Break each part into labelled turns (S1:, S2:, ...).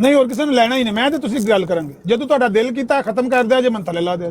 S1: ਨਹੀਂ, ਹੋਰ ਕਿਸੇ ਨੂੰ ਲੈਣਾ ਹੀ ਨਹੀਂ, ਮੈਂ ਤੇ ਤੁਸੀਂ ਗੱਲ ਕਰਾਂਗੇ। ਜਦੋਂ ਤੁਹਾਡਾ ਦਿਲ ਕੀਤਾ ਖਤਮ ਕਰ ਦਿਆ ਜੇ, ਮਨ ਥੱਲੇ ਲਾ ਦਿਆ।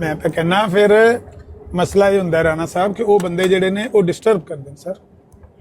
S1: ਮੈਂ ਤਾਂ ਕਹਿੰਦਾ ਫਿਰ ਮਸਲਾ ਇਹ ਹੁੰਦਾ ਰਾਣਾ ਸਾਹਿਬ ਕਿ ਉਹ ਬੰਦੇ ਜਿਹੜੇ ਨੇ ਉਹ ਡਿਸਟਰਬ ਕਰਦੇ ਨੇ। ਸਰ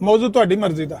S1: ਮੌਜੂ ਤੁਹਾਡੀ ਮਰਜ਼ੀ ਦਾ।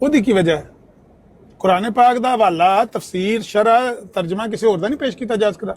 S1: ਉਹਦੀ ਕੀ ਵਜ੍ਹਾ ਹੈ? ਕੁਰਾਨ ਪਾਕ ਦਾ ਹਵਾਲਾ, ਤਫਸੀਰ, ਸ਼ਰਹ, ਤਰਜਮਾ ਕਿਸੇ ਹੋਰ ਦਾ ਨਹੀਂ ਪੇਸ਼ ਕੀਤਾ ਜਾ ਸਕਦਾ?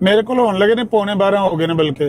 S1: ਮੇਰੇ ਕੋਲ ਹੋਣ ਲੱਗੇ ਨੇ 11:15 ਹੋ ਗਏ ਨੇ, ਬਲਕਿ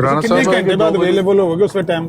S2: ਰਾਣਾ
S1: ਕਿੰਨੇ
S2: ਸਾਹਿਬ
S1: ਘੰਟੇ ਬਾਅਦ ਅਵੇਲੇਬਲ ਹੋਗੇ ਉਸ ਟਾਈਮ?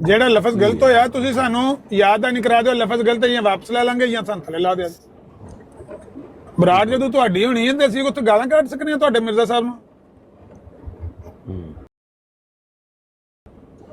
S1: ਜਿਹੜਾ ਲਫ਼ਜ਼ ਗਲਤ ਹੋਇਆ ਤੁਸੀਂ ਸਾਨੂੰ ਯਾਦ ਆ ਨਹੀਂ ਕਰਾ ਦਿਓ, ਲਫ਼ਜ਼ ਗਲਤ ਹੈ ਜਾਂ ਵਾਪਸ ਲੈ ਲਾਂਗੇ ਜਾਂ ਸਾਨੂੰ ਥੱਲੇ ਲਾ ਦਿਓ। ਬਰਾੜ ਜਦੋਂ ਤੁਹਾਡੀ ਹੋਣੀ ਹੈ ਤੇ ਅਸੀਂ ਉੱਥੇ ਗਾਲਾਂ ਕੱਢ ਸਕਨੇ ਆ ਤੁਹਾਡੇ ਮਿਰਜ਼ਾ ਸਾਹਿਬ ਨੂੰ।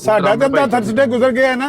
S1: ਸਾਡਾ ਤੇ ਅੱਧਾ ਥਰਸਡੇ ਗੁਜ਼ਰ ਗਿਆ ਨਾ,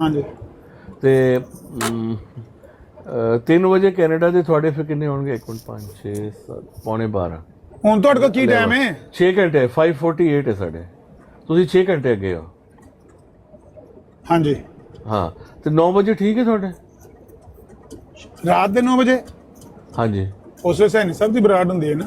S1: ਹਾਂਜੀ।
S3: ਤੇ 3 ਵਜੇ ਕੈਨੇਡਾ ਦੇ ਤੁਹਾਡੇ ਫਿਰ ਕਿੰਨੇ ਹੋਣਗੇ? 1 ਮਿੰਟ, 5 6 7 12:15।
S1: ਹੁਣ ਤੁਹਾਡੇ ਕੋਲ ਕੀ ਟਾਈਮ ਹੈ?
S3: 6 ਘੰਟੇ, 5:48 ਹੈ ਸਾਡੇ। ਤੁਸੀਂ 6 ਘੰਟੇ ਅੱਗੇ ਹੋ।
S1: ਹਾਂਜੀ।
S3: ਹਾਂ, ਤੇ 9 ਵਜੇ ਠੀਕ ਹੈ ਤੁਹਾਡੇ?
S1: ਰਾਤ ਦੇ 9 ਵਜੇ?
S3: ਹਾਂਜੀ।
S1: ਉਸ ਵੇਲੇ ਸੈਣੀ ਸਾਹਿਬ ਦੀ ਬਰਾੜ ਹੁੰਦੀ ਹੈ ਨਾ?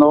S2: 9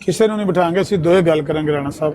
S1: ਕਿਸੇ ਨੂੰ ਨਹੀਂ ਬਿਠਾਵਾਂਗੇ, ਅਸੀਂ ਦੋਏ ਗੱਲ ਕਰਾਂਗੇ ਰਾਣਾ ਸਾਹਿਬ,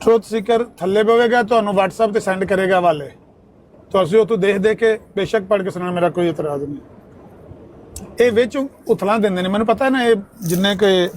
S1: ਟਰੂਥ ਸੀਕਰ ਥੱਲੇ ਪਵੇਗਾ, ਤੁਹਾਨੂੰ WhatsApp ਤੇ ਸੈਂਡ ਕਰੇਗਾ ਵਾਲੇ, ਤੁਸੀਂ ਉਹ ਤੋਂ ਦੇਖ ਕੇ ਬੇਸ਼ੱਕ ਪੜ੍ਹ ਕੇ ਸੁਣਾਉਣਾ, ਮੇਰਾ ਕੋਈ ਇਤਰਾਜ਼ ਨਹੀਂ। ਇਹ ਵਿੱਚ ਉਥਲਾਂ ਦਿੰਦੇ ਨੇ, ਮੈਨੂੰ ਪਤਾ ਨਾ, ਇਹ ਜਿੰਨੇ ਕਿ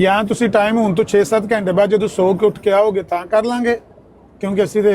S1: ਜਾਂ ਤੁਸੀਂ ਟਾਈਮ ਹੁਣ ਤੋਂ 6-7 ਘੰਟੇ ਬਾਅਦ ਜਦੋਂ ਸੋ ਕੇ ਉੱਠ ਕੇ ਆਓਗੇ ਤਾਂ ਕਰ ਲਾਂਗੇ, ਕਿਉਂਕਿ ਅਸੀਂ ਤੇ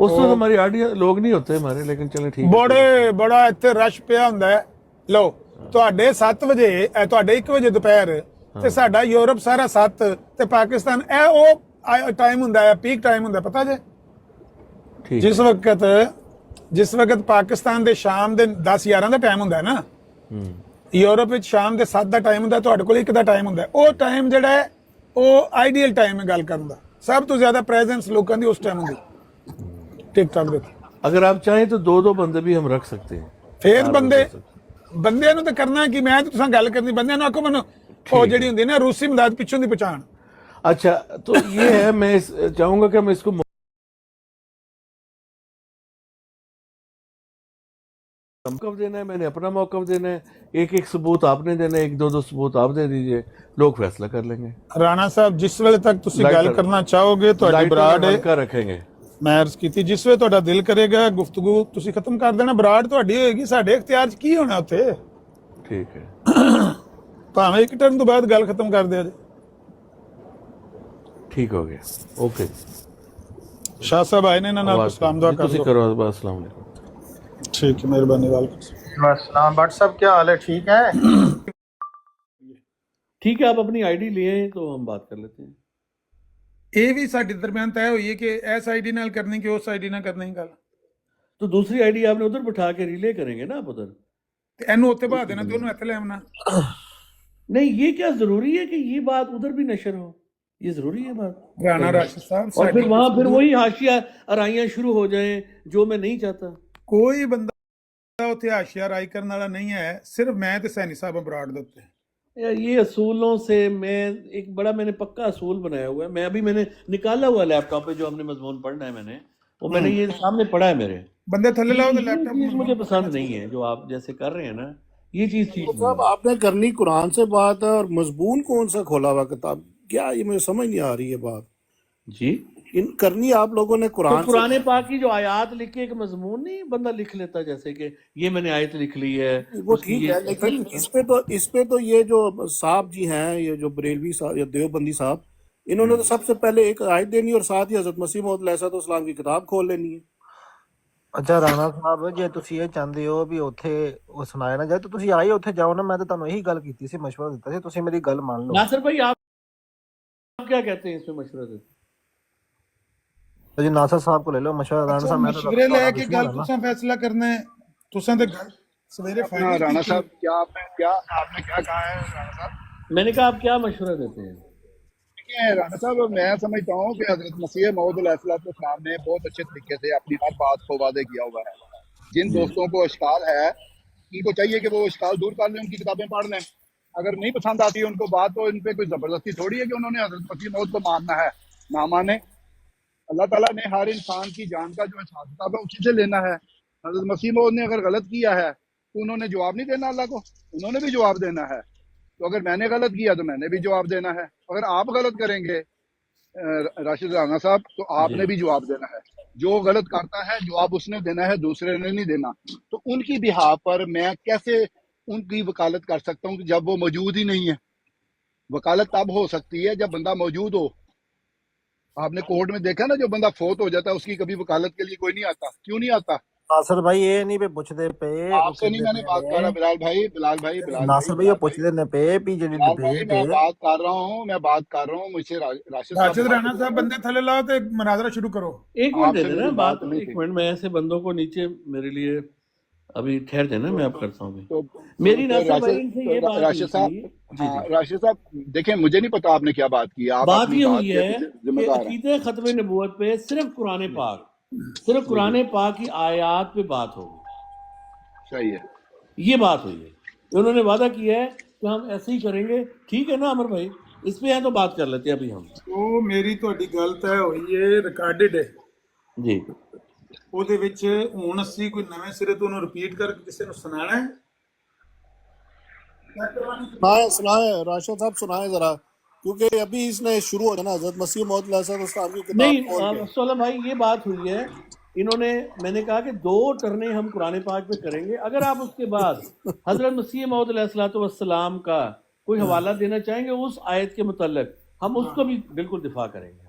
S3: اس وقت ہماری آڈیو لوگ نہیں ہوتے ہمارے, لیکن چلیں ٹھیک ہے.
S1: ਬੜਾ ਇੱਥੇ ਰਸ਼ ਪਿਆ ਹੁੰਦਾ ਹੈ. ਲਓ ਤੁਹਾਡੇ 7 ਵਜੇ ਤੁਹਾਡੇ 1 ਵਜੇ ਦੁਪਹਿਰ ਤੇ ਸਾਡਾ ਯੂਰਪ ਸਾਰਾ 7 ਤੇ ਪਾਕਿਸਤਾਨ ਇਹ ਉਹ ਟਾਈਮ ਹੁੰਦਾ ਹੈ, ਪੀਕ ਟਾਈਮ ਹੁੰਦਾ, ਪਤਾ ਜੇ?
S3: ٹھیک
S1: ਜਿਸ ਵਕਤ ਪਾਕਿਸਤਾਨ ਦੇ ਸ਼ਾਮ ਦੇ 10-11 ਦਾ ਟਾਈਮ ਹੁੰਦਾ ਹੈ ਨਾ, ਯੂਰਪ ਵਿੱਚ ਸ਼ਾਮ ਦੇ 7 ਦਾ ਟਾਈਮ ਹੁੰਦਾ, ਤੁਹਾਡੇ ਕੋਲ 1 ਦਾ ਟਾਈਮ ਹੁੰਦਾ. ਉਹ ਟਾਈਮ ਜਿਹੜਾ ਹੈ ਉਹ ਆਈਡੀਅਲ ਟਾਈਮ ਹੈ ਗੱਲ ਕਰਨ ਦਾ. ਸਭ ਤੋਂ ਜ਼ਿਆਦਾ ਪ੍ਰੈਜ਼ੈਂਸ ਲੋਕਾਂ ਦੀ ਉਸ ਟਾਈਮ ਹੁੰਦੀ ٹک ٹاک ਦੇ.
S3: اگر آپ چاہیں تو 2 بندے بھی ہم رکھ سکتے ہیں.
S1: ਫੇਰ ਬੰਦਿਆਂ ਨੂੰ ਤਾਂ ਕਰਨਾ ਕਿ ਮੈਂ ਤੇ ਤੁਸੀਂ ਗੱਲ ਕਰਨੀ, ਬੰਦਿਆਂ ਨੂੰ ਆਖੋ ਮੈਨੂੰ ਉਹ ਜਿਹੜੀ ਹੁੰਦੀ ਨਾ ਰੂਸੀ ਮਦਦ ਪਿੱਛੋਂ ਦੀ ਪਛਾਣ.
S3: اچھا تو یہ ہے, میں چاہوں گا کہ ہم اس کو موقف دینا ہے, میں نے اپنا موقف دینا ہے, ایک ثبوت آپ نے دینا ہے, 1-2 ثبوت آپ دے دیجئے, لوگ فیصلہ کر لیں گے.
S1: ਰਾਣਾ ਸਾਹਿਬ ਜਿਸ ਵੇਲੇ ਤੱਕ ਤੁਸੀਂ ਗੱਲ ਕਰਨਾ ਚਾਹੋਗੇ ਤੁਹਾਡੀ ਬਰਾੜ ਹੈ,
S3: کا رکھیں گے.
S1: ਮੈਂ ਅਰਜ਼ ਕੀਤੀ ਜਿਸ ਵੇ ਤੁਹਾਡਾ ਦਿਲ ਕਰੇਗਾ ਗੁਫ਼ਤਗੂ ਤੁਸੀਂ ਖਤਮ ਕਰ ਦੇਣਾ. ਬਰਾੜ ਤੁਹਾਡੀ ਹੋਏਗੀ, ਸਾਡੇ ਇਖਤਿਆਰ 'ਚ ਕੀ ਹੋਣਾ ਉੱਥੇ.
S3: ٹھیک ہے,
S1: ਭਾਵੇਂ ਇੱਕ ਟਰਨ ਤੋਂ ਬਾਅਦ ਗੱਲ ਖਤਮ ਕਰ ਦਿਆ ਜੇ.
S3: ٹھیک ہو گیا, اوکے.
S1: ਸ਼ਾਹ ਸਾਹਿਬ ਆਏ ਨੇ, ਇਹਨਾਂ ਨਾਲ ਸਲਾਮ ਦੁਆ ਕਰ
S3: تسی
S1: ਦਿਓ.
S3: کرو, السلام علیکم.
S1: ٹھیک ہے, مہربانی.
S4: السلام بٹ صاحب کیا حال ہے؟ ٹھیک ہے.
S3: ٹھیک ہے, آپ اپنی آئی ڈی لیے ہیں تو ہم بات کر لیتے ہیں.
S1: ਇਹ ਵੀ ਸਾਡੇ ਦਰਮਿਆਨ ਤੈਅ ਹੋਈ ਹੈ ਕਿ ਇਸ ਆਈਡੀ ਨਾਲ ਕਰਨੀ ਕਿ ਉਸ ਆਈਡੀ ਨਾਲ ਕਰਨੀ ਗੱਲ.
S3: تو دوسری آئی ڈی آپ نے ادھر بٹھا کے ریلے کریں گے نا آپ ادھر.
S1: ਤੇ ਇਹਨੂੰ ਉੱਥੇ ਬਹਾ ਦੇਣਾ ਤੇ ਉਹਨੂੰ ਇੱਥੇ ਲੈ ਆਉਣਾ.
S3: نہیں, یہ کیا ضروری ہے کہ یہ بات ادھر بھی نشر ہو؟ یہ ضروری ہے بات.
S1: ਰਾਣਾ ਰਾਸ਼ਦ ਸਾਹਿਬ
S3: اور پھر وہاں پھر وہی حاشیہ آرائیاں شروع ہو جائیں جو میں نہیں چاہتا.
S1: ਕੋਈ ਬੰਦਾ ਉੱਥੇ ਹਾਸ਼ੀਆ ਰਾਈ ਕਰਨ ਵਾਲਾ ਨਹੀਂ ہے, صرف میں ਤੇ ਸੈਣੀ ਸਾਹਿਬ ਬਰਾੜ ਦੇ ਉੱਤੇ.
S3: یہ اصولوں سے میں ایک بڑا میں نے پکا اصول بنایا ہوا ہے. میں نے نکالا ہوا لیپ ٹاپ پہ جو ہم نے مضمون پڑھنا ہے, میں نے یہ سامنے پڑھا ہے میرے.
S1: بندے تھلے لاؤ تو لیپ
S3: یہ
S1: ٹاپ
S3: چیز مجھے پسند نہیں ہے جو آپ جیسے کر رہے ہیں نا, یہ چیز ٹھیک نہیں
S5: صاحب آپ نے کرنی قرآن سے بات ہے, اور مضمون کون سا کھولا ہوا کتاب کیا, یہ مجھے سمجھ نہیں آ رہی ہے بات.
S3: جی,
S5: کرنی آپ لوگوں نے قرآن سے.
S3: قرآن پاک کی جو آیات لکھ کے ایک مضمون نہیں بندہ لکھ لیتا, جیسے کہ یہ میں نے آیت لکھ لی ہے.
S5: وہ ٹھیک ہے, لیکن اس پہ تو یہ جو صاحب جی ہیں, یہ جو بریلوی صاحب یا دیوبندی صاحب, انہوں نے تو سب سے پہلے ایک آیت دینی اور ساتھ ہی حضرت مسیح موعود علیہ السلام کی کتاب کھول لینی ہے.
S4: اچھا رانا صاحب, ਜੇ ਤੁਸੀਂ ਇਹ ਚਾਹੁੰਦੇ ਹੋ ਵੀ ਉੱਥੇ ਉਹ ਸੁਣਾਇਆ ਨਾ ਜਾਏ ਤਾਂ ਤੁਸੀਂ ਆਏ ਉੱਥੇ ਜਾਓ ਨਾ. ਮੈਂ ਤਾਂ ਤੁਹਾਨੂੰ ਇਹੀ ਗੱਲ ਕੀਤੀ ਸੀ, مشورہ ਦਿੱਤਾ ਸੀ, ਤੁਸੀਂ ਮੇਰੀ ਗੱਲ ਮੰਨ ਲਓ.
S3: ناصر بھائی آپ کیا کہتے ہیں اس میں مشورہ دیتے ہیں؟
S4: تو جی ناصر صاحب کو لے لو مشورہ. رانا صاحب میں تو
S1: مشورے لے کے گل تساں فیصلہ کرنا ہے. تساں تے گل سویرے فائنل.
S6: رانا صاحب کیا آپ نے کیا کہا ہے رانا صاحب؟
S3: میں نے کہا آپ کیا مشورہ دیتے ہیں؟
S6: رانا صاحب میں سمجھتا ہوں کہ حضرت مسیح موعود علیہ السلام نے بہت اچھے طریقے سے اپنی ہر بات کو واضح کیا ہوا ہے. جن دوستوں کو اشکال ہے ان کو چاہیے کہ وہ اشکال دور کر لیں, ان کی کتابیں پڑھ لیں. اگر نہیں پسند آتی ہے ان کو بات, تو ان پہ کوئی زبردستی تھوڑی ہے کہ انہوں نے حضرت مسیح موعود کو ماننا ہے. نہ مانے, اللہ تعالیٰ نے ہر انسان کی جان کا جو حساب کتاب ہے اسی سے لینا ہے. حضرت مسیح موعود نے اگر غلط کیا ہے تو انہوں نے جواب نہیں دینا اللہ کو, انہوں نے بھی جواب دینا ہے. تو اگر میں نے غلط کیا تو میں نے بھی جواب دینا ہے. اگر آپ غلط کریں گے راشد رانا صاحب تو آپ نے بھی جواب دینا ہے. جو غلط کرتا ہے جواب اس نے دینا ہے, دوسرے نے نہیں دینا. تو ان کی بہاف پر میں کیسے ان کی وکالت کر سکتا ہوں جب وہ موجود ہی نہیں ہے؟ وکالت تب ہو سکتی ہے جب بندہ موجود ہو. آپ نے کورٹ میں دیکھا نا, جو بندہ فوت ہو جاتا ہے اس کی کبھی وکالت کے لیے کوئی نہیں آتا. کیوں نہیں آتا؟
S4: ناصر بھائی یہ نہیں پہ پوچھتے پہ
S6: آپ سے نہیں میں نے بات کر رہا. بلال بھائی
S4: ناصر بھائی پوچھتے نے پہ بھی جڑی ڈبیٹ
S6: میں بات کر رہا ہوں مجھ سے
S1: راشد رانا صاحب بندے تھلے لاؤ تے مناظرہ شروع کرو.
S3: ایک منٹ دے دینا بات, ایک منٹ. میں ایسے بندوں کو نیچے میرے لیے ابھی ٹھہر دینا, میں اب کرتا ہوں. میری ناصر بھائی ان سے یہ بات
S6: راشد صاحب دیکھیں, مجھے نہیں پتا آپ نے کیا بات کی.
S3: بات یہ ہوئی ہے کہ عقیدہ ختم نبوت پہ صرف قرآن پاک کی آیات پہ بات ہوگی.
S6: صحیح ہے,
S3: یہ بات ہوئی ہے. انہوں نے وعدہ کیا ہے کہ ہم ایسے ہی کریں گے. ٹھیک ہے نا عمر بھائی, اس پہ ہیں تو بات کر لیتے ہیں ابھی ہم.
S1: ਉਹ ਮੇਰੀ ਤੁਹਾਡੀ ਗੱਲ ਤੈਅ ਹੋਈ ਹੈ, ਰਿਕਾਰਡਡ ਹੈ
S3: جی.
S1: ਉਹਦੇ ਵਿੱਚ. ਹੁਣ ਅਸੀਂ ਕੋਈ ਨਵੇਂ ਸਿਰੇ ਤੋਂ ਉਹਨੂੰ ਰਿਪੀਟ ਕਰਕੇ ਕਿਸੇ ਨੂੰ ਸੁਣਾਣਾ ਹੈ.
S5: سنائیں راشد صاحب, سنائیں ذرا, کیونکہ ابھی اس نے شروع ہو جانا. حضرت مسیح موعود علیہ السلام کی کتاب
S3: نہیں
S5: کھول کے.
S3: سولہ بھائی, یہ بات ہوئی ہے. انہوں نے, میں نے کہا کہ 2 ٹرنیں ہم قرآن پاک پہ کریں گے. اگر آپ اس کے بعد حضرت مسیح موعود علیہ السلام کا کوئی حوالہ دینا چاہیں گے اس آیت کے متعلق, ہم اس کو بھی بالکل دفاع کریں گے.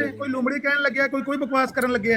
S1: ਨੇ, ਕੋਈ ਲੁਮੜੀ ਕਹਿਣ ਲੱਗਿਆ, ਕੋਈ ਬਕਵਾਸ ਕਰਨ ਲੱਗਿਆ।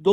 S3: 2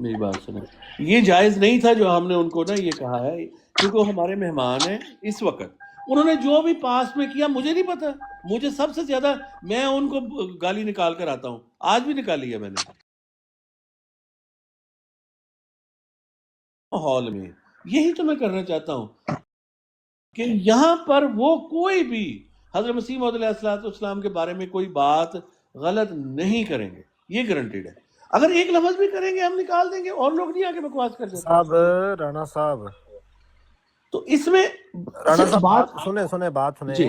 S3: میری بات سنیں، یہ جائز نہیں تھا جو ہم نے ان کو نا یہ کہا ہے، کیونکہ وہ ہمارے مہمان ہیں اس وقت. انہوں نے جو بھی پاس میں کیا مجھے نہیں پتا، مجھے سب سے زیادہ میں ان کو گالی نکال کر آتا ہوں، آج بھی نکالی ہے میں نے ہال میں. یہی تو میں کرنا چاہتا ہوں کہ یہاں پر وہ کوئی بھی حضرت مسیح موعود علیہ الصلوۃ والسلام کے بارے میں کوئی بات غلط نہیں کریں گے، یہ گارنٹیڈ ہے. اگر ایک لفظ بھی کریں گے ہم نکال دیں گے، اور لوگ نہیں آگے بکواس کر جاتے.
S4: صاحب رانا صاحب
S3: تو اس میں
S4: رانا صاحب
S3: بات
S4: سنیں بات سنیں.
S3: جی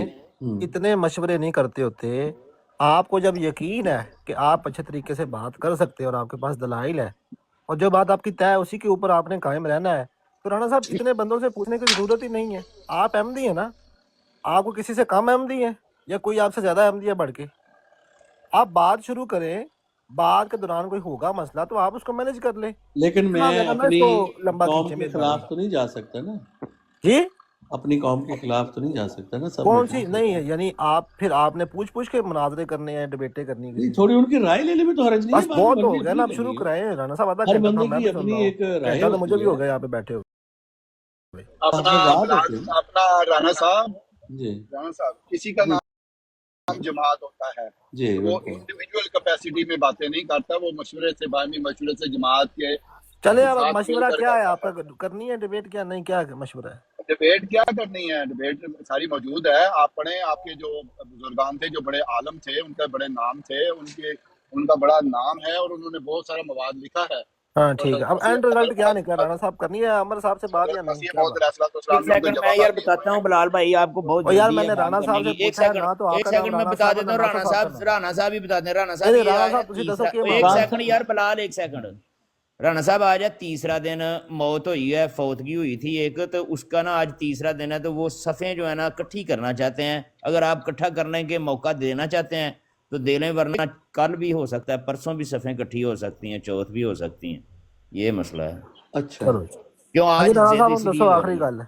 S4: اتنے مشورے نہیں کرتے ہوتے. آپ کو جب یقین ہے کہ آپ اچھے طریقے سے بات کر سکتے اور آپ کے پاس دلائل ہے اور جو بات آپ کی طے ہے اسی کے اوپر آپ نے قائم رہنا ہے، تو رانا صاحب اتنے بندوں سے پوچھنے کی ضرورت ہی نہیں ہے. آپ احمدی ہیں نا، آپ کو کسی سے کم احمدی ہے یا کوئی آپ سے زیادہ احمدی ہے بڑھ کے؟ آپ بات شروع کریں، بات کے دوران کوئی ہوگا مسئلہ تو آپ اس کو مینج کر لیں.
S3: لیکن
S4: اتنا
S3: میں
S4: زیادہ نہ اس
S3: اپنی
S4: کو لمبا
S3: قوم
S4: کھینچیں
S3: کے
S4: مہربانی.
S3: خلاف تو نہیں جا سکتا نا،
S4: جی
S3: اپنی قوم کے خلاف تو نہیں جا سکتا نا. سب
S4: کون
S3: میں
S4: سی نہیں ہے، یعنی آپ نے پوچھ کے مناظرے کرنے ہیں، ڈبیٹیں کرنی ہے کسی سے؟
S3: تھوڑی ان کی رائے لینے میں تو حرج نہیں ہے،
S4: بس
S3: بعد میں
S4: بہت
S3: مرضی
S4: ہو گیا
S3: اپنی
S4: نا، اب
S3: کرنی
S4: شروع
S3: ہے.
S4: کرائیں رانا صاحب. آدھا
S3: ہر
S4: گھنٹہ
S3: بندے
S4: تو میں
S3: کی
S4: بھی سن
S3: اپنی
S4: رہا ہوں،
S3: ایک رائے
S4: گھنٹہ تو مجھے
S3: ہوتی
S4: بھی
S3: ہے،
S4: ہو گیا یہاں پہ بیٹھے ہوئے.
S6: اپنا
S3: بات ہوتی ہے.
S6: اپنا رانا صاحب
S3: جی
S6: کسی کا نام جماعت ہوتا ہے،
S3: جی
S6: وہ
S3: بالکل.
S6: انڈیویجول کیپیسٹی میں باتیں نہیں کرتا، وہ مشورے سے باہمی مشورے سے جماعت کے
S4: چلے اب
S6: ساتھ مل
S4: مشورہ
S6: کر
S4: کیا ہے
S6: کرتا
S4: آپ کا؟ کرنی ہے ڈبیٹ کیا نہیں؟ کیا مشورہ ہے؟
S6: ڈبیٹ کیا کرنی ہے؟ ڈبیٹ ساری موجود ہے. آپ پڑھیں، آپ کے جو بزرگان تھے، جو بڑے عالم تھے، ان کا بڑے نام تھے، ان کا بڑا نام ہے اور انہوں نے بہت سارا مواد لکھا ہے.
S4: ہاں
S6: اور
S4: ٹھیک ہے. اب اینڈ رزلٹ کیا نکلا رانا صاحب؟ کرنی ہے عمر صاحب سے بات یا
S6: حضرت
S4: نہیں؟
S6: مسیح
S4: کیا
S6: موعود
S4: بات؟
S6: علیہ السلام
S7: ایک
S6: نے ان کو
S7: سیکنڈ میں
S6: جواب
S7: یار
S6: دیا.
S7: بتاتا ہوں بلال بھائی، آپ کو بہت
S4: اور یار
S7: جلدی
S4: میں
S7: ہے
S4: نے
S7: کام
S4: رانا
S7: کرنے
S4: صاحب سے
S7: کی. ایک
S4: پوچھا ہے
S7: سیکنڈ
S4: نہ تو آپ
S7: ایک
S4: کا نام
S7: سیکنڈ میں
S4: رانا
S7: بتا
S4: صاحب ہے
S7: دیتا
S4: نہ
S7: ہوں.
S4: ناصر
S7: رانا
S4: صاحب کا
S7: صاحب
S4: نام.
S7: رانا صاحب ہی بتا دیں. رانا صاحب
S4: نہیں
S7: یہ
S4: رانا
S7: آج ہے
S4: صاحب تسی دسو
S7: تیسرا.
S4: کہ
S7: ایک
S4: مسئلہ
S7: سیکنڈ یار بلال، ایک سیکنڈ. رانا صاحب آج ہے تیسرا دن موت ہوئی ہے، فوتگی ہوئی تھی ایک، تو اس کا نا آج تیسرا دن ہے، تو وہ صفیں جو ہے نا اکٹھی کرنا چاہتے ہیں. اگر آپ اکٹھا کرنے کے موقع دینا چاہتے ہیں تو دے لیں، ورنہ کل بھی ہو سکتا ہے، پرسوں بھی صفیں اکٹھی ہو سکتی ہیں، چوتھ بھی ہو سکتی ہیں. یہ مسئلہ ہے.
S3: اچھا
S4: چلو
S7: کیوں
S4: ہاں جی
S7: آج
S4: رانا
S7: ضد
S4: صاحب
S7: اس
S4: ہم دسو
S7: لیے ہو
S4: آخری
S7: رہی ہے.
S4: گل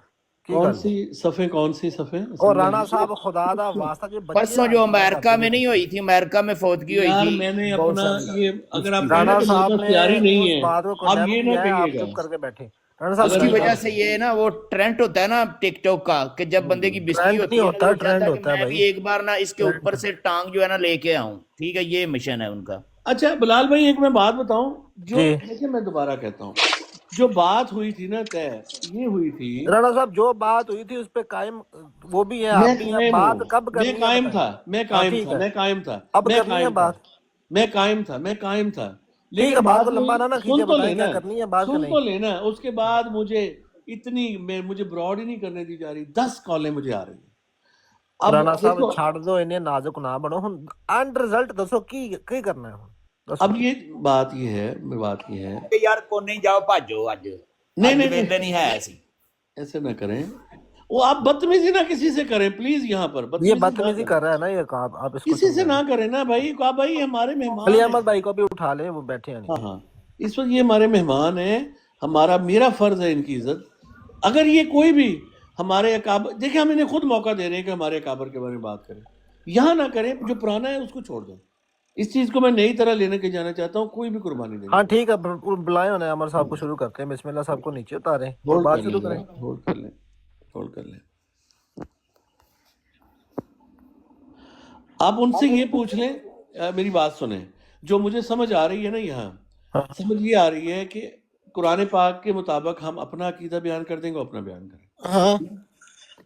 S4: کی
S3: کون
S4: گل
S3: سی صفیں؟ کون سی صفیں
S4: اور
S3: سمجھا
S4: رانا
S3: نہیں.
S4: صاحب خدا دا واسطہ جو بچی
S7: پرسوں جو امریکہ میں نہیں ہوئی تھی، امریکہ میں فوتگی ہوئی
S3: یار
S7: تھی
S3: میں نے
S7: بہت
S3: اپنا
S7: ساری،
S3: یہ
S7: اس
S3: اگر آپ
S7: کی
S3: کہیں نا
S4: رانا
S3: کہ میرے
S4: صاحب
S3: پاس
S4: نے
S3: تیاری نہیں
S4: اس
S3: ہے،
S4: بات کو
S3: آپ
S4: کنڈیم
S3: یہ نہ
S4: کیا ہے،
S3: کہیے
S4: آپ
S3: گا.
S4: چپ کر کے بیٹھے. رانا صاحب
S7: اس
S3: اگر
S7: کی
S3: آپ
S7: وجہ سے یہ نا وہ ٹرینڈ ہوتا ہے نا ٹک ٹاک کا، کہ جب بندے کی بستی
S4: ٹرینڈ نہیں
S7: ہوتی ہے نا تو
S4: ہوتا،
S7: وہ چاہتا
S4: ٹرینڈ
S7: ہے کہ
S4: ہوتا ہے
S7: میں بھی
S4: بھائی،
S7: ایک بار نا اس کے اوپر سے ٹانگ جو ہے نا لے کے آؤں. ٹھیک ہے، یہ مشن ہے ان کا.
S3: اچھا بلال بھائی ایک میں بات بتاؤں جو
S4: جی
S3: دیکھیں، میں دوبارہ کہتا ہوں، جو بات ہوئی تھی نا طے یہ ہوئی تھی.
S4: رانا صاحب جو بات ہوئی تھی اس پہ قائم وہ بھی ہے، آپ
S3: میں
S4: بھی ہیں.
S3: قائم
S4: بات
S3: ہوں،
S4: کب
S3: میں
S4: کرنی ہے
S3: قائم
S4: بتائیں.
S3: تھا، میں
S4: ہاں
S3: قائم
S4: ٹھیک
S3: تھا،
S4: ہے،
S3: میں قائم تھا،
S4: اب
S3: میں
S4: کرنی ہے
S3: قائم تھا،
S4: بات.
S3: میں قائم تھا، میں قائم تھا.
S4: ٹھیک ہے،
S3: لیکن
S4: بات
S3: بات
S4: کو لمبا
S3: ہوئی،
S4: نہ
S3: سن
S4: کھینچے،
S3: تو
S4: بتائیں کیا
S3: لینا،
S4: کرنی ہے بات کہ
S3: سن
S4: نہیں.
S3: تو لینا. اس کے بعد مجھے اتنی مجھے براڈ ہی نہیں کرنے دی جا رہی، 10 کالیں مجھے آ رہی ہیں. اب
S4: رانا صاحب
S3: دیکھو،
S4: چھڑ دو انہیں، نازک نہ بنو. ہن اینڈ رزلٹ دسو کی کرنا ہے. ہن دسو.
S3: اب یہ بات یہ ہے، بات یہ ہے،
S7: کہ یار کونے جاؤ بھاجو، اج
S3: نہیں
S7: اج
S3: نہیں
S7: ویلے
S3: نہیں
S7: نہیں ہے ایسی.
S3: ایسے نہ کریں. وہ آپ بدتمیزی نہ کسی سے کریں پلیز، یہاں پر
S4: یہ
S3: بدتمیزی نہ
S4: بدتمیزی
S3: کریں،
S4: کر رہا ہے نا یہ، آپ اس کو
S3: کسی سے
S4: سمجھائیں.
S3: نہ کریں نا بھائی. کہا بھائی ہمارے
S4: علی
S3: مہمان ہیں.
S4: احمد بھائی کو بھی اٹھا لیں، وہ بیٹھے ہیں
S3: ہاں
S4: نیچے.
S3: ہاں، اس وقت یہ ہمارے مہمان ہیں، میرا فرض ہے ان کی عزت. اگر یہ کوئی بھی ہمارے اکابر، دیکھیں ہم انہیں خود موقع دے رہے ہیں کہ ہمارے اکابر کے بارے میں بات کریں. یہاں نہ کریں، جو پرانا ہے اس کو چھوڑ دیں. اس چیز کو میں نئی طرح لینے کے جانا چاہتا ہوں، کوئی بھی قربانی دینی
S4: ہاں
S3: ہے.
S4: ٹھیک ہے، بلائیں انہیں، عمر صاحب کو شروع کرتے ہیں. بسم اللہ صاحب کو نیچے اتاریں اور
S3: ہولڈ
S4: بات
S3: کر لیں
S4: شروع کریں.
S3: ذرا، ہولڈ کر لیں، ہولڈ کر لیں. آپ ان سے یہ پوچھ لیں، میری بات سنیں، جو مجھے سمجھ آ رہی ہے نا یہاں،
S4: ہاں
S3: سمجھ یہ آ رہی ہے کہ قرآن پاک کے مطابق ہم اپنا عقیدہ بیان کر دیں گے، وہ اپنا بیان کریں.
S4: ہاں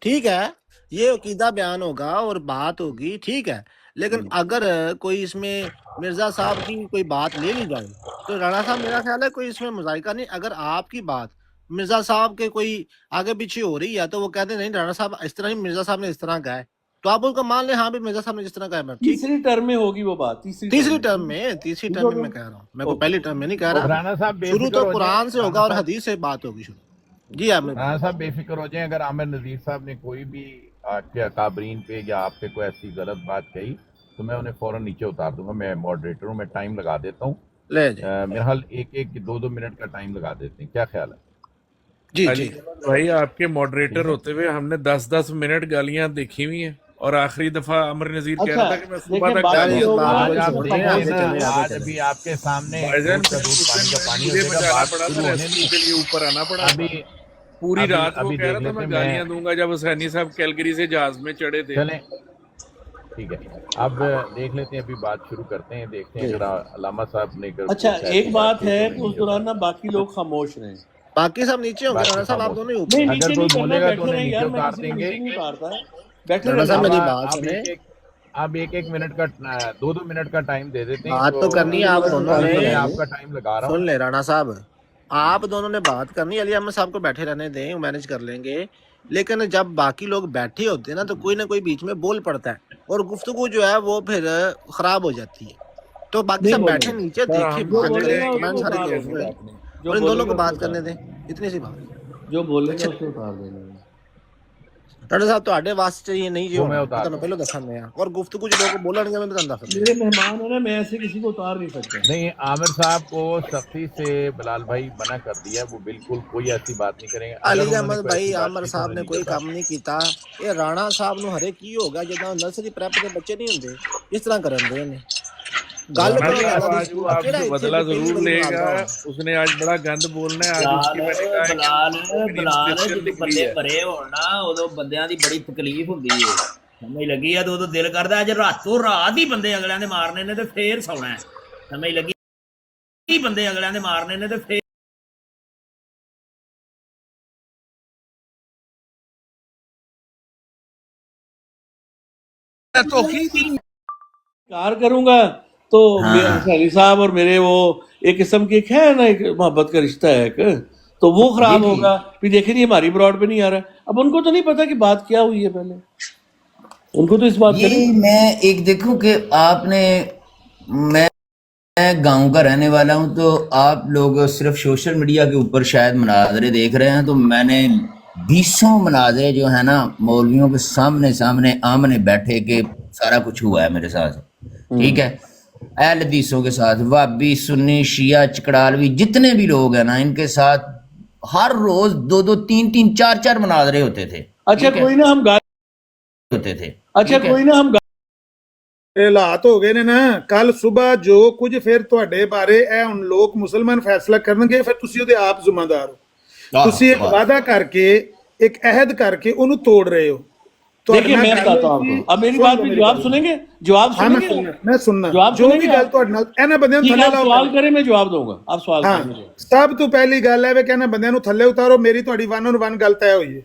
S4: ٹھیک ہے، یہ عقیدہ بیان ہوگا اور بات ہوگی، ٹھیک ہے. لیکن اگر کوئی اس میں مرزا صاحب کی کوئی بات لے لی جائے تو رانا صاحب میرا خیال ہے کوئی اس میں مذائقہ نہیں. اگر آپ کی بات مرزا صاحب کے کوئی آگے پیچھے ہو رہی ہے تو وہ کہتے ہیں نہیں رانا صاحب اس طرح ہی، مرزا صاحب نے اس طرح کہا ہے، تو آپ اس کو مان لیں ہاں بھی مرزا صاحب نے جس طرح کہا ہے ٹھیک.
S3: تیسری ٹرم میں ہوگی وہ بات،
S4: تیسری ٹرم میں کہہ رہا ہوں، میں کوئی پہلی ٹرم میں نہیں کہہ رہا.
S8: رانا صاحب بے
S4: شروع
S8: فکر
S4: تو
S8: ہو جائیں،
S4: قرآن سے ہوگا
S8: رانا
S4: اور
S8: صاحب
S4: حدیث سے بات ہوگی شروع. جی آپ
S8: رانا صاحب بے فکر ہو جائیں. اگر عامر نذیر صاحب نے کوئی بھی آپ کے اکابرین پہ یا آپ پہ کوئی ایسی غلط بات کہی تو میں انہیں فوراً نیچے اتار دوں گا. میں ماڈریٹر ہوں، میں ٹائم لگا دیتا ہوں.
S4: لے جی.
S8: میرا حال 1-2 منٹ کا ٹائم لگا دیتے ہیں. کیا خیال ہے؟
S4: جی
S2: علی
S4: ٹھیک ہے
S2: بھائی آپ کے
S8: ٹھیک
S2: ماڈریٹر
S8: ہے.
S2: ہوتے ہوئے ہم نے 10-10 منٹ گالیاں دیکھی ہوئی ہیں. اور آخری دفعہ عمر نذیر کہہ
S3: اچھا
S2: رہا تھا کہ میں صبح
S3: دیکھیں
S2: تک
S3: باقی
S2: جاری
S3: لوگ
S8: آج آپ
S4: چھوڑتے
S8: دیکھ
S4: ہیں،
S8: رہے
S4: آگے
S8: ہیں
S4: چلیں،
S8: نا،
S4: آگے
S8: آج
S4: چلیں۔
S8: ابھی آپ کے سامنے
S2: بھائی
S8: دودھ
S2: جان
S8: کا دودھ پانی کا پانی ہو
S2: مجھے
S8: جائے گا،
S2: بچانا
S8: بات
S2: پڑا
S8: شروع
S2: تھا
S8: ہونے
S2: ریسکیو
S8: دی۔
S2: کے لیے اوپر آنا پڑا تھا
S8: ابھی
S2: پوری
S8: ابھی
S2: رات وہ
S8: ابھی
S2: کہہ رہا
S8: دیکھ
S2: تھا
S8: لیتے
S2: میں
S8: میں
S2: گالیاں دوں گا جب حسینی صاحب کیلگری سے جہاز میں چڑھے تھے.
S8: چلیں ٹھیک ہے، اب دیکھ لیتے ہیں، ابھی بات شروع کرتے ہیں، دیکھتے ہیں
S3: جی
S8: اگر علامہ صاحب نے اگر
S3: اچھا
S8: کچھ ایسی
S3: ایک بات
S8: کی
S3: ہے
S8: تو میں
S3: کہ اس
S8: نیچے
S3: دوران نا
S8: اتار دوں
S3: باقی لوگ خاموش رہیں.
S4: باقی سب نیچے ہوں گے،
S8: باقی
S4: رانا صاحب آپ
S8: خاموش
S4: دونوں ہی اوپر
S3: نہیں
S4: ہیں۔
S8: اگر
S3: نیچے
S8: کوئی
S3: نہیں کرنا،
S8: بولے گا تو
S3: بیٹھے
S8: انہیں
S3: رہیں
S8: نیچے
S3: یار، میں
S8: اتار
S3: کسی
S8: دیں
S3: کو
S8: گے۔
S3: نیچے نہیں اتارتا، بیٹھے
S4: رانا
S3: رہیں
S4: صاحب
S3: بس.
S4: میری بات
S8: اب
S4: سنیں،
S8: اب ایک منٹ کا 2 منٹ کا ٹائم دے دیتے ہیں
S4: بات تو کرنی ہے آپ دونوں نے،
S8: میں آپ کا ٹائم لگا رہا ہوں۔
S4: سن لیں رانا صاحب، آپ دونوں نے بات کرنی، علی احمد صاحب کو بیٹھے رہنے دیں، وہ مینج کر لیں گے، لیکن جب باقی لوگ بیٹھے ہوتے ہیں نا تو کوئی نہ کوئی بیچ میں بول پڑتا ہے اور گفتگو جو ہے وہ پھر خراب ہو جاتی ہے، تو باقی
S3: نہیں
S4: سب
S3: بولیں
S4: بیٹھے
S3: گے
S4: نیچے
S2: سر
S4: دیکھیں،
S2: ہم
S3: جو
S4: بات
S2: چلے
S3: بولے
S4: کریں،
S3: گا
S2: جائیں
S3: اس
S2: گے
S3: کو
S4: کمنٹ
S2: تو
S4: سارے
S3: اتار
S2: کوئی
S3: دیں
S4: کلوز
S2: ایسی
S3: گے،
S4: ہوئے
S2: بات نہیں.
S3: جو
S4: اور ان
S3: بولے
S4: دونوں
S3: گا
S4: کو
S3: اس کو
S4: بات
S3: اتار
S4: کرنے
S3: دیں
S4: دیں،
S3: گے،
S4: اتنی سی بات۔
S3: جو بولے گا
S4: اچھا
S3: اس کو اتار دیں گے.
S4: رانا صاحب تہاڈے واسطے یہ نہیں جی
S8: وہ میں
S4: ہونا،
S8: اتار
S4: میں
S8: دوں
S4: پہلے دسا میں اور گفتگو جو لوگ بولن گے میں تھانوں دس دیں۔
S3: میرے مہمان ہیں نا، میں ایسے کسی کو اتار نہیں سکتا.
S8: نہیں، عامر صاحب کو سختی سے بلال بھائی منع کر دیا، وہ بالکل کوئی ایسی بات نہیں کریں گے، اگر
S4: علی
S8: انہوں نے
S4: احمد
S8: کوئی ایسی
S4: بھائی
S8: بات
S4: عامر
S8: کی تو
S4: صاحب
S8: انہیں
S4: نے
S8: نیچے
S4: کوئی
S8: اتار
S4: کام نہیں کیتا، یہ رانا صاحب نو ہرے کی ہوگا جداں نرسری پریپ دے بچے نہیں ہوندے اس طرح کرن دے نے گل
S2: عمر
S4: کرو
S3: دیکھیں
S4: نا
S2: صاحب
S4: اللہ دی
S2: آج وہ
S4: سکول
S2: آپ
S4: کیڑا
S2: سے
S4: ایتھے
S2: بدلہ
S4: کوئی پہلی
S2: ضرور
S4: باری
S2: لے گا.
S4: بلالدا ہونا۔
S2: اس نے آج بڑا گند بولنا ہے. آج اس کی میں نے کہا ہے کہ میری
S7: بلال
S2: انسکرپشن
S7: جدو
S2: نکلی
S7: بندے
S2: ہے.
S7: مرے ہون نا ادو بندیاں دی بڑی تکلیف ہوندی ہے، سمجھ لگی ہے، تو ادو دل کردا ہے جے راتوں رات ہی بندے اگلیاں دے مارنے نے تے پھر سونا ہے، سمجھ لگی، بندے اگلیاں دے مارنے نے تے پھر
S3: کار کروں گا تو حسینی صاحب اور میرے وہ ایک قسم کی ایک ہے نا، ایک محبت کا رشتہ ہے ایک، تو وہ خراب ہوگا. پھر دیکھیں یہ ہماری براڈ پہ نہیں آ رہا. اب ان کو تو نہیں پتا کہ بات کیا ہوئی ہے، پہلے ان کو تو اس بات کا
S7: یہ
S3: نہیں.
S7: میں ایک دیکھوں کہ آپ نے، میں گاؤں کا رہنے والا ہوں، تو آپ لوگ صرف سوشل میڈیا کے اوپر شاید مناظرے دیکھ رہے ہیں، تو میں نے 20 مناظرے جو ہے نا مولویوں کے سامنے آمنے بیٹھے کے سارا کچھ ہوا ہے میرے ساتھ، ٹھیک ہے، اہل حدیثوں کے ساتھ، وہابی، سنی، شیعہ، چکڑالوی، جتنے بھی لوگ ہیں نا ان کے ساتھ ہر روز 2 3 4 مناظرے ہوتے تھے،
S3: اچھا
S7: ٹھیک ہے،
S3: کوئی نہ ہم گال
S7: ہوتے تھے،
S3: اچھا
S7: ٹھیک ہے،
S3: کوئی نہ ہم
S1: ਇਹ ਹਾਲਾਤ ਹੋ ਗਏ ਨੇ ਨਾ ਕੱਲ ਸਵੇਰ ਜੋ ਕੁਝ ਫਿਰ ਤੁਹਾਡੇ ਬਾਰੇ ਇਹ ਹੁਣ ਲੋਕ ਮੁਸਲਮਾਨ ਫੈਸਲਾ ਕਰਨਗੇ ਫਿਰ ਤੁਸੀਂ ਉਹਦੇ ਆਪ ਜ਼ਿੰਮੇਦਾਰ ਹੋ ਤੁਸੀਂ ਇੱਕ ਵਾਅਦਾ ਕਰਕੇ ਇੱਕ ਅਹਿਦ ਕਰਕੇ ਉਹਨੂੰ ਤੋੜ ਰਹੇ ਹੋ
S3: دیکھیں میں بتاتا ہوں آپ کو. اب میری بات پہ جواب سنیں گے؟ جواب
S1: ہاں
S3: سنیں
S1: میں
S3: گے؟
S1: سننا میں سننا
S3: جواب
S1: جو
S3: سنیں
S1: بھی
S3: گے
S1: ਗੱਲ
S3: آپ؟
S1: ਤੁਹਾਡੇ ਨਾਲ ਇਹਨਾਂ ਬੰਦਿਆਂ ਨੂੰ
S3: ٹھیک ہے،
S1: ਥੱਲੇ
S3: آپ
S1: ਲਾਓ
S3: سوال
S1: ਪਹਿਲੇ
S3: کریں میں جواب دوں گا. آپ سوال
S1: ਹਾਂ
S3: کریں.
S1: ਸਭ ਤੋਂ ਪਹਿਲੀ ਗੱਲ ਹੈ ਵੇ ਕਿ ਇਹਨਾਂ ਬੰਦਿਆਂ ਨੂੰ ਥੱਲੇ ਉਤਾਰੋ ਮੇਰੀ ਤੁਹਾਡੀ 1-on-1 ਗੱਲ ਤੈਅ ہوئی ہے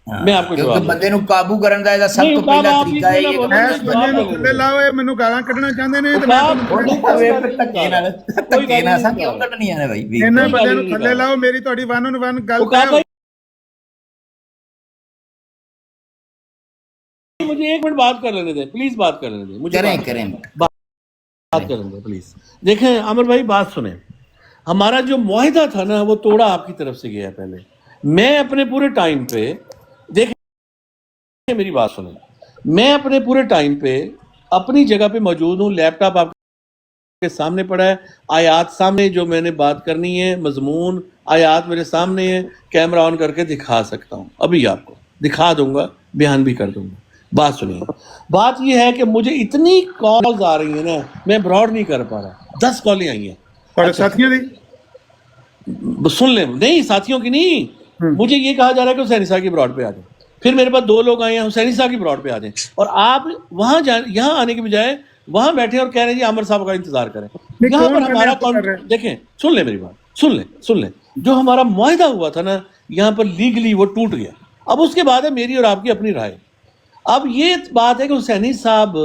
S3: میں آپ کو
S7: کیونکہ
S3: جواب دوں
S7: بندے نو قابو کرن دا سب
S3: نہیں
S7: تو
S3: اقاب
S7: پہلا
S3: آپ
S7: طریقہ
S3: بیچ
S7: ہے
S3: میں نہ
S7: یہ کہ
S3: بولیں، میں
S1: ਇਸ
S3: جواب
S1: ਬੰਦੇ ਨੂੰ
S3: دے
S1: ਥੱਲੇ
S3: دوں.
S1: ਲਾਓ ਇਹ ਮੈਨੂੰ گاਲਾਂ ਕੱਢਣਾ ਚਾਹੁੰਦੇ ਨੇ ਤੇ ਮੈਂ
S3: اقاب
S1: ਤੁਹਾਨੂੰ
S3: کوئی گالی نہیں نکال رہا. کوئی
S7: ਧੱਕੇ
S3: گالی
S7: ਨਾਲ
S3: نہیں
S7: سا
S3: نکال
S7: کیوں
S3: رہا.
S7: ਕੱਢਣੀਆਂ نے بھائی بھی
S1: ਇਹਨਾਂ
S3: کوئی
S1: ਬੰਦਿਆਂ
S3: گالی
S1: ਨੂੰ
S3: نہیں
S1: ਥੱਲੇ
S3: نکال رہا.
S1: ਲਾਓ ਮੇਰੀ ਤੁਹਾਡੀ 1-on-1 ਗੱਲ ਤੈਅ
S3: اقاب
S1: ہوئی
S3: بھائی مجھے 1 منٹ بات کر لینے دیں، پلیز بات کر لینے دیں مجھے.
S7: کریں
S3: بات کریں دیں پلیز. دیکھیں عامر بھائی بات سنیں، ہمارا جو معاہدہ تھا نا وہ توڑا آپ کی طرف سے گیا. پہلے میں اپنے پورے ٹائم پہ، دیکھیں میری بات سنیں، میں اپنے پورے ٹائم پہ اپنی جگہ پہ موجود ہوں. لیپ ٹاپ آپ کے سامنے پڑا ہے، آیات سامنے، جو میں نے بات کرنی ہے مضمون آیات میرے سامنے ہے، کیمرہ آن کر کے دکھا سکتا ہوں، ابھی آپ کو دکھا دوں گا، بیان بھی کر دوں گا. بات سنیے، بات یہ ہے کہ مجھے اتنی کالز آ رہی ہیں نا میں براڈ نہیں کر پا رہا. 10 کالیں آئی ہیں.
S1: ਤੁਹਾਡੇ ਸਾਥੀਆਂ ਦੀ
S3: سن لیں، نہیں ساتھیوں کی نہیں، مجھے یہ کہا جا رہا ہے کہ حسین صاحب کی براڈ پہ آ جائیں. پھر میرے پاس 2 لوگ آئے ہیں حسین صاحب کی براڈ پہ آ جائیں، اور آپ وہاں یہاں آنے کے بجائے وہاں بیٹھے اور کہہ رہے ہیں جی عامر صاحب کا انتظار کریں. یہاں پر ہمارا دیکھیں، سن لیں میری بات، سن لیں جو ہمارا معاہدہ ہوا تھا نا یہاں پر لیگلی وہ ٹوٹ گیا. اب اس کے بعد ہے میری اور آپ کی اپنی رائے. اب یہ بات ہے کہ حسینی صاحب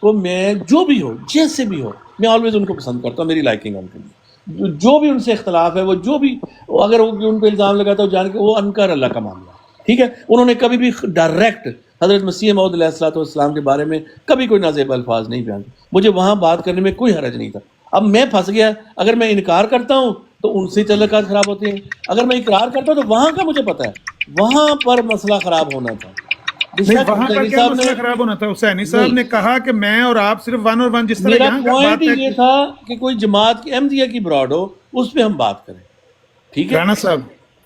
S3: کو میں جو بھی ہو جیسے بھی ہو میں آلویز ان کو پسند کرتا ہوں، میری لائکنگ ہے ان کے لیے. جو بھی ان سے اختلاف ہے، وہ جو بھی اگر ان پہ الزام لگاتا ہے جان کے وہ انکر اللہ کا معاملہ ہے، ٹھیک ہے. انہوں نے کبھی بھی ڈائریکٹ حضرت مسیح موعود علیہ الصلوۃ والسلام کے بارے میں کبھی کوئی نازیب الفاظ نہیں بیان کیے. مجھے وہاں بات کرنے میں کوئی حرج نہیں تھا. اب میں پھنس گیا، اگر میں انکار کرتا ہوں تو ان سے تعلقات خراب ہوتے ہیں، اگر میں اقرار کرتا ہوں تو وہاں کا مجھے پتا ہے وہاں پر مسئلہ خراب ہونا تھا.
S1: نہیں وہاں پر کیا مسئلہ خراب ہونا تھا؟ حسینی صاحب نے کہا کہ میں اور آپ صرف 1-on-1 جس طرح
S3: میرا
S1: یہاں
S3: پوائنٹ
S1: بات ہے
S3: یہ تھا کہ کوئی جماعت کی احمدیہ کی براڈ ہو اس پہ ہم بات کریں، ٹھیک ہے.
S1: رانا صاحب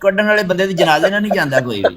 S7: ਕੱਢਣ ਵਾਲੇ ਬੰਦੇ ਦੇ ਜਨਾਜ਼ੇ ਨਾਲ ਨਹੀਂ ਜਾਂਦਾ ਕੋਈ ਵੀ।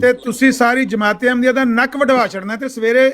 S1: ਤੇ ਤੁਸੀਂ ਸਾਰੀ ਜਮਾਤ ਅਹਿਮਦੀਆ ਦਾ ਨੱਕ ਵਢਵਾ ਛੱਡਣਾ ਤੇ ਸਵੇਰੇ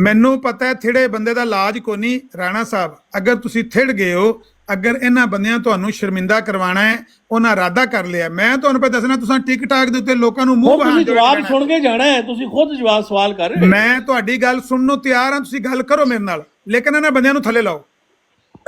S1: ਮੈਨੂੰ ਪਤਾ ਹੈ ਥਿੜੇ ਬੰਦੇ ਦਾ ਇਲਾਜ ਕੋ ਨਹੀਂ। ਰਾਣਾ ਸਾਹਿਬ, ਅਗਰ ਤੁਸੀਂ ਥਿੜ ਗਏ ਹੋ, ਅਗਰ ਇਹਨਾਂ ਬੰਦਿਆਂ ਤੁਹਾਨੂੰ ਸ਼ਰਮਿੰਦਾ ਕਰਵਾਣਾ ਹੈ, ਉਹਨਾਂ ਇਰਾਦਾ ਕਰ ਲਿਆ। ਮੈਂ ਤੁਹਾਨੂੰ ਪਤਾ ਦੱਸਣਾ, ਤੁਸੀਂ ਟਿਕਟਾਕ ਦੇ ਉੱਤੇ ਲੋਕਾਂ ਨੂੰ ਮੂੰਹ
S3: ਹੁਣ
S1: ਬਹਾਨ
S3: ਤੁਸੀਂ
S1: ਦੇ
S3: ਜਵਾਬ ਸੁਣ ਕੇ ਜਾਣਾ ਹੈ, ਤੁਸੀਂ ਖੁਦ ਜਵਾਬ ਸਵਾਲ ਕਰ ਰਹੇ ਹੋ।
S1: ਮੈਂ ਤੁਹਾਡੀ ਗੱਲ ਸੁਣਨ ਨੂੰ ਤਿਆਰ ਹਾਂ, ਤੁਸੀਂ ਗੱਲ ਕਰੋ ਮੇਰੇ ਨਾਲ, ਲੇਕਿਨ ਇਹਨਾਂ ਬੰਦਿਆਂ ਨੂੰ ਥੱਲੇ ਲਾਓ।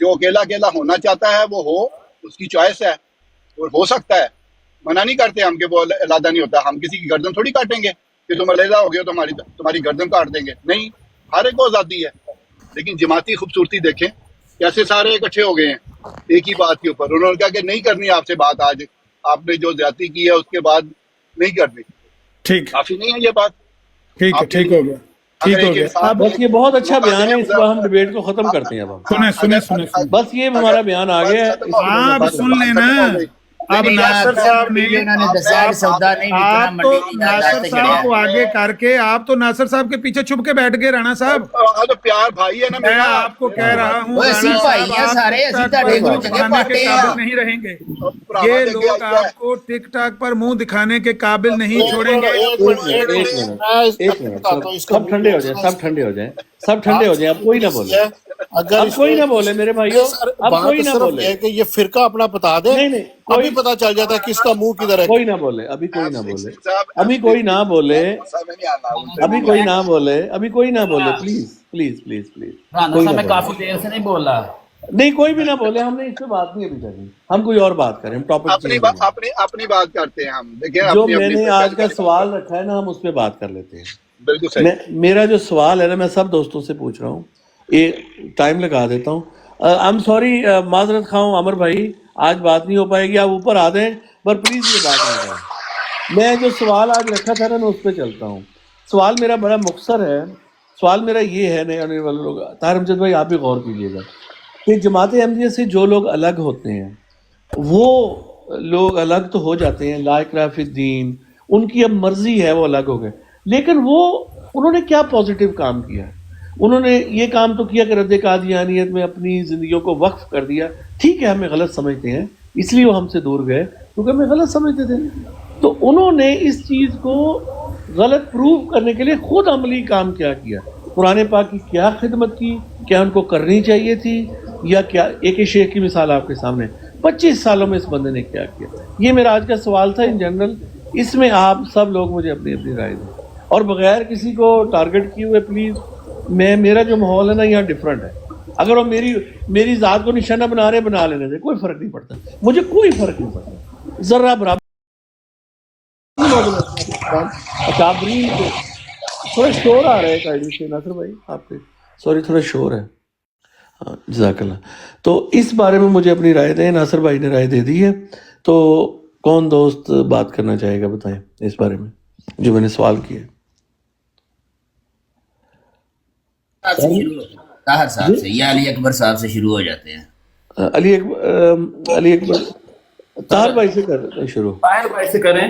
S6: جو اکیلا اکیلا ہونا چاہتا ہے وہ ہو، اس کی چوائس ہے اور ہو سکتا ہے، منع نہیں کرتے ہم کہ وہ علیحدہ نہیں ہوتا. ہم کسی کی گردن تھوڑی کاٹیں گے کہ تم علیحدہ ہو گئے تو تمہاری گردن کاٹ دیں گے، نہیں، ہر ایک کو آزادی ہے. لیکن جماعتی خوبصورتی دیکھیں کیسے سارے اکٹھے ہو گئے ہیں ایک ہی بات کے اوپر. انہوں نے کہا کہ نہیں کرنی آپ سے بات، آج آپ نے جو زیادتی کی ہے اس کے بعد نہیں کرنی.
S1: ٹھیک
S6: کافی نہیں ہے یہ بات
S1: ٹھیک ہے،
S6: آپ کے
S1: ٹھیک
S6: لیے؟
S1: ہو گیا،
S6: اگر
S1: ٹھیک ہو
S6: ایک
S1: گیا.
S6: انسان
S3: بس یہ بہت اچھا
S6: موقع
S3: بیان
S6: دیں
S3: ہے، اس پر ہم ڈبیٹ کو ختم کرتے ہیں. اب ہم
S1: سنیں سنیں سنیں سنیں.
S3: بس یہ ہمارا بیان آ گیا ہے، اس کے بعد
S1: آپ
S3: بات
S1: سن لینا. اب ناصر صاحب نے
S7: انہوں نے دسیا کہ سودا نہیں بکنا،
S1: آپ تو
S7: منڈی نہیں
S1: ناصر
S7: جاتے
S1: صاحب کو آگے کر کے آپ تو ناصر صاحب کے پیچھے چھپ کے بیٹھ گئے رانا صاحب.
S6: تو پیار بھائی ہے نا
S1: میں
S6: میرا.
S1: آپ کو کہہ رہا ہوں
S7: وہ اسی
S1: رانا
S7: بھائی
S1: صاحب
S7: ہیں
S1: آپ
S7: سارے،
S1: ٹک
S7: اسی
S1: ٹاک پر
S7: تاڑے
S1: منہ
S7: گلو چنگے
S1: دکھانے کے
S7: پاٹے
S1: قابل
S7: ہیں.
S1: نہیں رہیں گے.
S6: بڑھاوا
S1: یہ
S6: دے کے
S1: لوگ
S6: آئی ہے.
S1: آپ کو ٹک ٹاک پر منہ دکھانے کے قابل نہیں چھوڑیں گے.
S3: ایک منٹ سب ٹھنڈے ہو جائیں، سب ٹھنڈے ہو جائیں، سب ٹھنڈے ہو جائیں. اب کوئی نہ بولے،
S5: اگر
S3: اب کوئی نہ بولے میرے بھائیوں، اب
S5: بات
S3: کوئی نہ
S5: صرف
S3: بولے.
S5: یہ ہے کہ یہ فرقہ اپنا بتا دے،
S3: نہیں نہیں،
S5: ابھی
S3: کوئی
S5: پتا چل جاتا ہے کس کا منہ کدھر ہے.
S3: کوئی نہ بولے، ابھی کوئی نہ بولے،
S6: صاحب
S3: ابھی کوئی نہ بولے،
S6: غصہ میں نہیں آنا ان سے.
S3: ابھی کوئی نہ بولے، ابھی کوئی نہ بولے. پلیز پلیز پلیز پلیز کوئی نہ
S9: میں
S3: بولے.
S9: کافی دیر سے نہیں بول رہا.
S3: نہیں کوئی بھی نہ بولے، ہم نے اس پہ بات نہیں ابھی کرنی. ہم کوئی اور بات کریں، ہم ٹاپک چینج کریں.
S6: اپنی بات کرتے ہیں ہم. دیکھیں
S3: جو
S6: اپنی
S3: میں
S6: اپنی
S3: نے
S6: پہلی
S3: آج کا
S6: بات
S3: سوال رکھا ہے نا، ہم اس پہ بات کر لیتے ہیں.
S6: بالکل صحیح.
S3: میرا جو سوال ہے نا، میں سب دوستوں سے پوچھ رہا ہوں، یہ ٹائم لگا دیتا ہوں. آئی ایم سوری، معذرت خواہ ہوں عمر بھائی، آج بات نہیں ہو پائے گی، آپ اوپر آ جائیں، پر پلیز یہ بات نہ کریں. میں جو سوال آج رکھا تھا نا، میں اس پہ چلتا ہوں. سوال میرا بڑا مختصر ہے. سوال میرا یہ ہے، نئے آنے والے لوگ، طاہر امجد بھائی آپ بھی غور کیجیے گا، کہ جماعت احمدیہ سے جو لوگ الگ ہوتے ہیں، وہ لوگ الگ تو ہو جاتے ہیں، لا اکراہ فی الدین، ان کی اب مرضی ہے، وہ الگ ہو گئے. لیکن انہوں نے کیا پازیٹیو کام کیا؟ انہوں نے یہ کام تو کیا کہ رد قادیانیت میں اپنی زندگیوں کو وقف کر دیا. ٹھیک ہے، ہمیں غلط سمجھتے ہیں، اس لیے وہ ہم سے دور گئے کیونکہ ہمیں غلط سمجھتے تھے. تو انہوں نے اس چیز کو غلط پروف کرنے کے لیے خود عملی کام کیا قرآن پاک کی کیا خدمت کی، کیا ان کو کرنی چاہیے تھی، یا کیا؟ ایک شیخ کی مثال آپ کے سامنے، 25 سالوں میں اس بندے نے کیا کیا. یہ میرا آج کا سوال تھا ان جنرل. اس میں آپ سب لوگ مجھے اپنی اپنی رائے دیں، اور بغیر کسی کو ٹارگٹ کیے ہوئے پلیز. میرا جو ماحول ہے نا یہاں ڈفرینٹ ہے. اگر وہ میری ذات کو نشانہ بنا رہے، بنا لینے دیں، کوئی فرق نہیں پڑتا، مجھے کوئی فرق نہیں پڑتا. ذرا برابر اکابرین کو. تھوڑا شور آ رہا ہے قائدی سے ناصر بھائی آپ کے، سوری تھوڑا شور ہے. ہاں جزاک اللہ. تو اس بارے میں مجھے اپنی رائے دیں. ناصر بھائی نے رائے دے دی ہے، تو کون دوست بات کرنا چاہے گا؟ بتائیں اس بارے میں جو میں نے سوال کیا.
S7: طاہر صاحب سے یا علی اکبر صاحب سے شروع ہو جاتے ہیں.
S3: علی اکبر طاہر بھائی سے کر شروع.
S9: طاہر بھائی سے کریں.